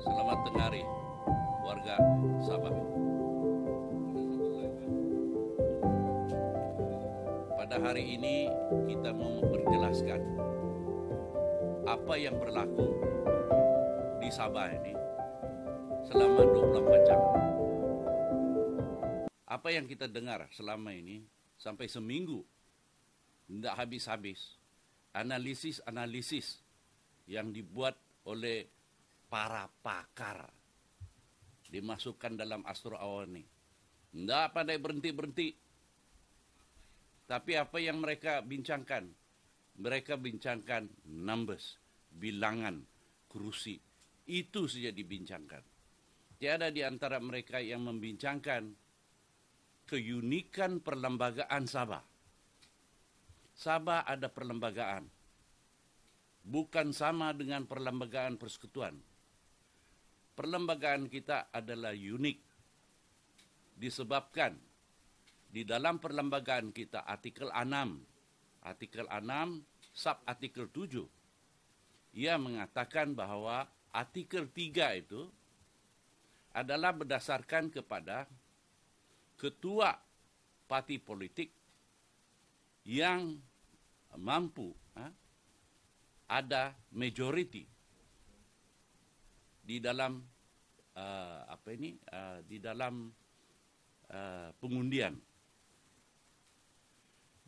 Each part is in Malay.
Selamat tengah hari, warga Sabah. Pada hari ini kita mau memperjelaskan apa yang berlaku di Sabah ini selama 24 jam. Apa yang kita dengar selama ini sampai seminggu, tidak habis-habis. Analisis-analisis yang dibuat oleh para pakar dimasukkan dalam Astro Awal ini. Tidak pandai berhenti-berhenti. Tapi apa yang mereka bincangkan? Mereka bincangkan numbers, bilangan, kursi. Itu saja dibincangkan. Tiada di antara mereka yang membincangkan keunikan perlembagaan Sabah. Sabah ada perlembagaan. Bukan sama dengan perlembagaan persekutuan. Perlembagaan kita adalah unik. Disebabkan di dalam perlembagaan kita artikel 6, sub artikel 7, ia mengatakan bahwa artikel 3 itu adalah berdasarkan kepada ketua parti politik yang mampu ada majority di dalam pengundian.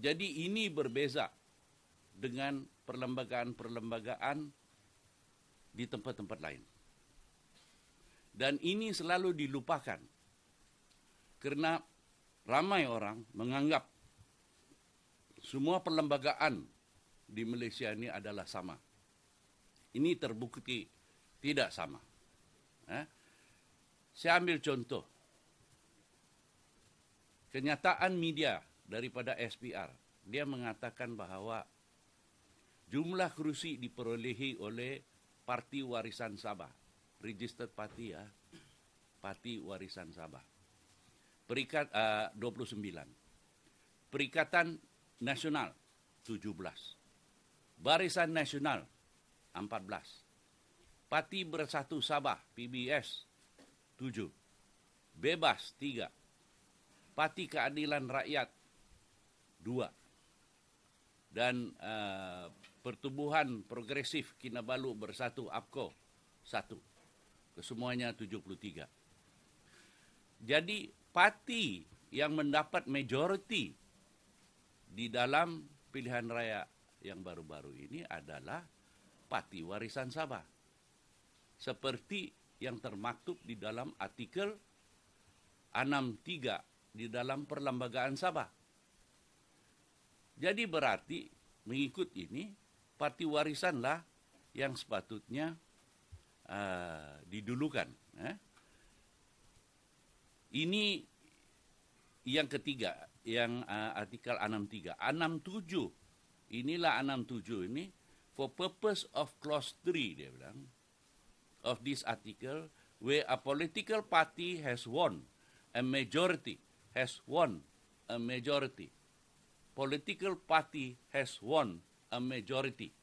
Jadi ini berbeza dengan perlembagaan-perlembagaan di tempat-tempat lain. Dan ini selalu dilupakan karena ramai orang menganggap semua perlembagaan di Malaysia ini adalah sama. Ini terbukti tidak sama. Saya ambil contoh. Kenyataan media daripada SPR. Dia mengatakan bahawa jumlah kerusi diperolehi oleh Parti Warisan Sabah. Registered Party Parti Warisan Sabah. 29. Perikatan Nasional 17. Barisan Nasional 14. Parti Bersatu Sabah PBS 7. Bebas 3. Parti Keadilan Rakyat 2. Dan Pertubuhan Progresif Kinabalu Bersatu APKO 1. Kesemuanya 73. Jadi parti yang mendapat majority di dalam pilihan raya yang baru-baru ini adalah Parti Warisan Sabah. Seperti yang termaktub di dalam artikel 63 di dalam perlembagaan Sabah. Jadi berarti mengikut ini Parti Warisanlah yang sepatutnya didulukan. Ini yang ketiga, yang artikel 63. 67, inilah 67 ini, for purpose of clause 3, dia bilang, of this article, where a political party has won a majority, political party has won a majority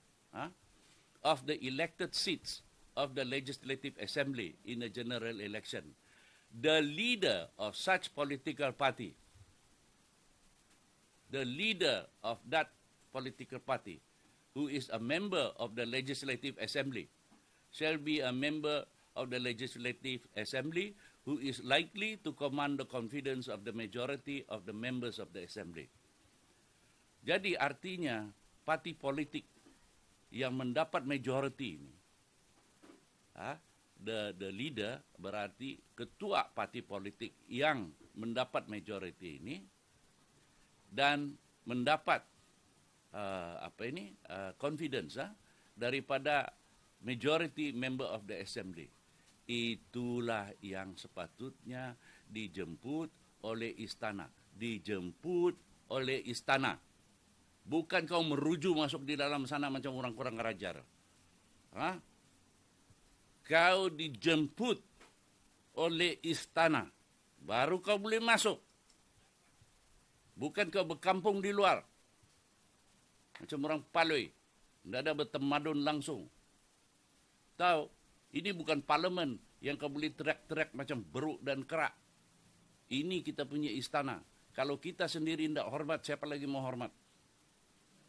of the elected seats of the Legislative Assembly in a general election. The leader of such political party, who is a member of the Legislative Assembly, shall be a member of the Legislative Assembly who is likely to command the confidence of the majority of the members of the Assembly. Jadi artinya parti politik yang mendapat majority ini, the leader berarti ketua parti politik yang mendapat majority ini dan mendapat confidence daripada majority member of the assembly. Itulah yang sepatutnya dijemput oleh istana. Bukan kau meruju masuk di dalam sana macam orang kurang ajar. Kau dijemput oleh istana, baru kau boleh masuk. Bukan kau berkampung di luar. Macam orang Paloi, tidak ada bertemadun langsung. Tahu, Ini bukan parlemen yang kau boleh teriak-teriak macam beruk dan kerak. Ini kita punya istana. Kalau kita sendiri tidak hormat, siapa lagi mau hormat?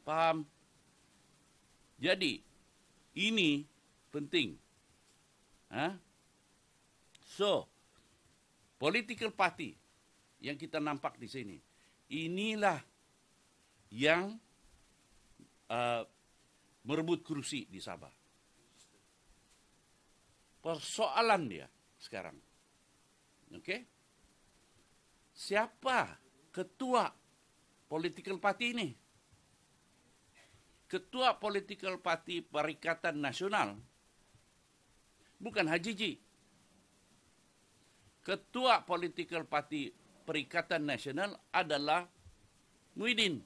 Paham? Jadi, ini penting. So, political party yang kita nampak di sini, inilah yang merebut kursi di Sabah. Persoalan dia sekarang. Oke? Siapa ketua political party ini? Ketua political party Perikatan Nasional bukan Hajiji. Ketua political party Perikatan Nasional adalah Muhyiddin.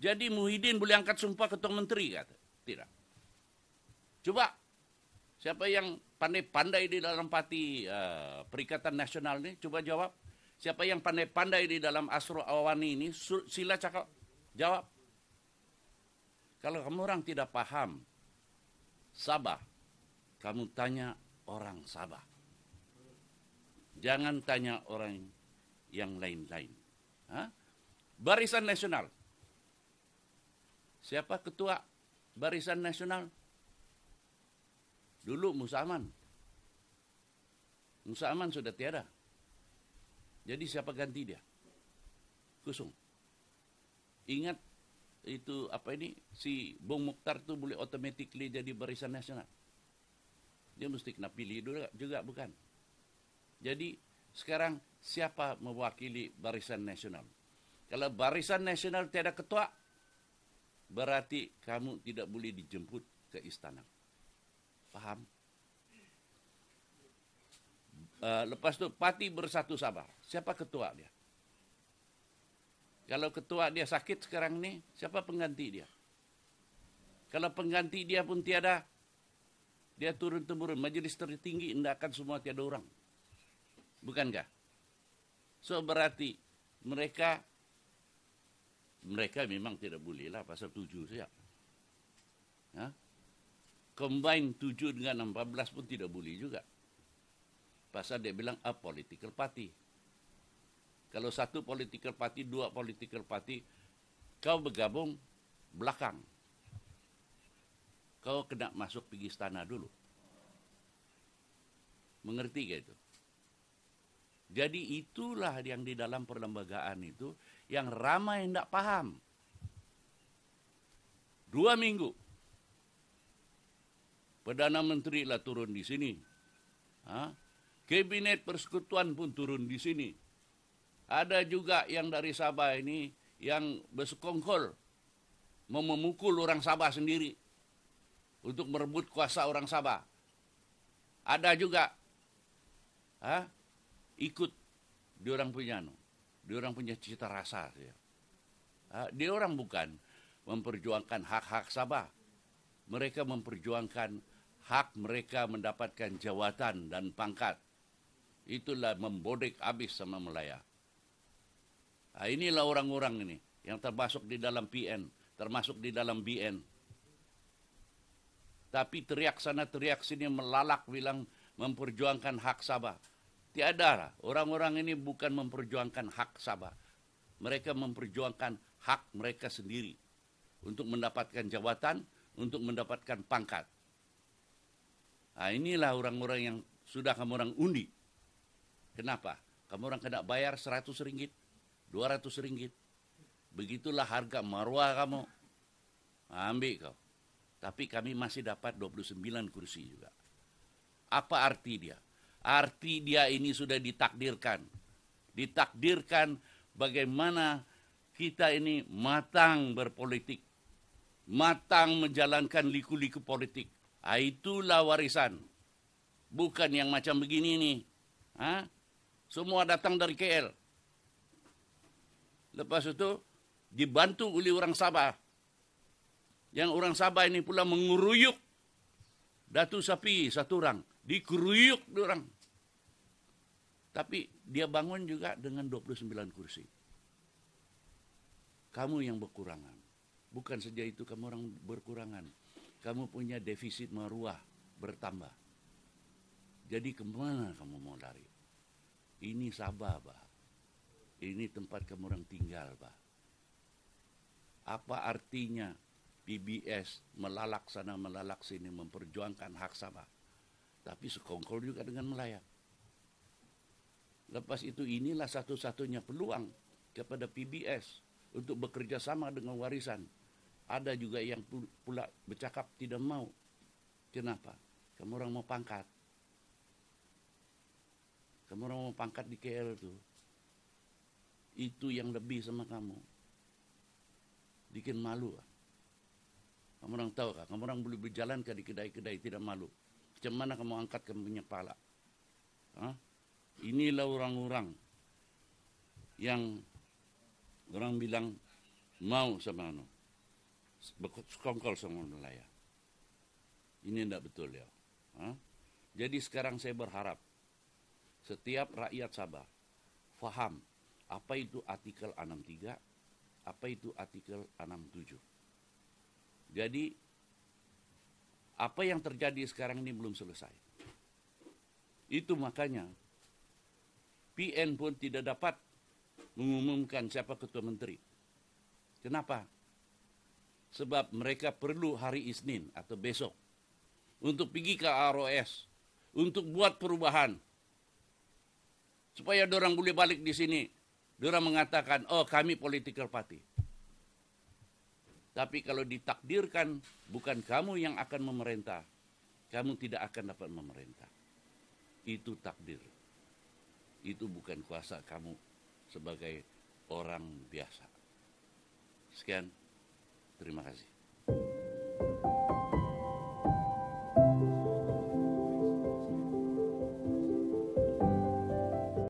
Jadi Muhyiddin boleh angkat sumpah ketua menteri, kata? Tidak. Coba, siapa yang pandai-pandai di dalam parti Perikatan Nasional ini, coba jawab. Siapa yang pandai-pandai di dalam Asro Awani ini, sila cakap, jawab. Kalau kamu orang tidak paham Sabah, kamu tanya orang Sabah. Jangan tanya orang yang lain-lain. Barisan Nasional. Siapa ketua Barisan Nasional? Dulu Musa Aman. Musa Aman sudah tiada. Jadi siapa ganti dia? Kusung. Ingat itu si Bung Mukhtar itu boleh automatically jadi Barisan Nasional. Dia mesti kena pilih juga bukan? Jadi sekarang siapa mewakili Barisan Nasional? Kalau Barisan Nasional tiada ketua, berarti kamu tidak boleh dijemput ke istana. Paham? Lepas itu Parti Bersatu Sabah. Siapa ketua dia? Kalau ketua dia sakit sekarang ini, siapa pengganti dia? Kalau pengganti dia pun tiada, dia turun-temurun. Majelis tertinggi tidak akan semua tiada orang. Bukankah? So berarti mereka memang tidak boleh lah pasal 7 saja. Combine 7 dengan 14 pun tidak boleh juga. Pasal dia bilang a political party. Kalau satu political party, dua political party, kau bergabung belakang. Kau kena masuk pergi istana dulu. Mengerti ke itu? Jadi itulah yang di dalam perlembagaan itu yang ramai tidak paham. 2 minggu. Perdana Menteri lah turun di sini. Kabinet Persekutuan pun turun di sini. Ada juga yang dari Sabah ini yang bersekongkol mau memukul orang Sabah sendiri untuk merebut kuasa orang Sabah. Ada juga ikut diorang punya cita rasa. Diorang bukan memperjuangkan hak-hak Sabah. Mereka memperjuangkan hak mereka mendapatkan jawatan dan pangkat. Itulah membodek habis sama Melaya. Inilah orang-orang ini yang termasuk di dalam PN, termasuk di dalam BN. Tapi teriak sana teriak sini melalak bilang memperjuangkan hak Sabah. Tiada lah. Orang-orang ini bukan memperjuangkan hak Sabah. Mereka memperjuangkan hak mereka sendiri untuk mendapatkan jawatan, untuk mendapatkan pangkat. Inilah orang-orang yang sudah kamu orang undi. Kenapa? Kamu orang kena bayar 100 ringgit, 200 ringgit. Begitulah harga marwah kamu. Ambil kau. Tapi kami masih dapat 29 kursi juga. Apa arti dia? Arti dia ini sudah ditakdirkan. Ditakdirkan bagaimana kita ini matang berpolitik. Matang menjalankan liku-liku politik. Itulah warisan. Bukan yang macam begini nih. Semua datang dari KL. Lepas itu dibantu oleh orang Sabah. Yang orang Sabah ini pula menguruyuk Datu Sapi satu orang. Dikeruyuk orang. Tapi dia bangun juga dengan 29 kursi. Kamu yang berkurangan. Bukan saja itu kamu orang berkurangan. Kamu punya defisit maruah bertambah. Jadi kemana kamu mau lari? Ini Sabah, bah. Ini tempat kamu orang tinggal, bah. Apa artinya PBS melalak sana melalak sini memperjuangkan hak Sabah, tapi sekongkol juga dengan Melayu. Lepas itu inilah satu-satunya peluang kepada PBS untuk bekerja sama dengan Warisan. Ada juga yang pula bercakap tidak mau. Kenapa? Kamu orang mau pangkat. Kamu orang mau pangkat di KL tuh. Itu yang lebih sama kamu. Bikin malu. Kamu orang tahu kah? Kamu orang boleh berjalan ke di kedai-kedai tidak malu. Macam mana kamu angkat kamu punya kepala? Hah? Inilah orang-orang yang orang bilang mau sama anu. Sekongkol sama Melayu. Ini tidak betul ya. Hah? Jadi sekarang saya berharap setiap rakyat Sabah faham apa itu artikel 63, apa itu artikel 67. Jadi apa yang terjadi sekarang ini belum selesai. Itu makanya PN pun tidak dapat mengumumkan siapa ketua menteri. Kenapa? Sebab mereka perlu hari Isnin atau besok untuk pergi ke ROS untuk buat perubahan. Supaya dorang boleh balik di sini. Dorang mengatakan, oh kami political party. Tapi kalau ditakdirkan bukan kamu yang akan memerintah, kamu tidak akan dapat memerintah. Itu takdir. Itu bukan kuasa kamu sebagai orang biasa. Sekian, terima kasih.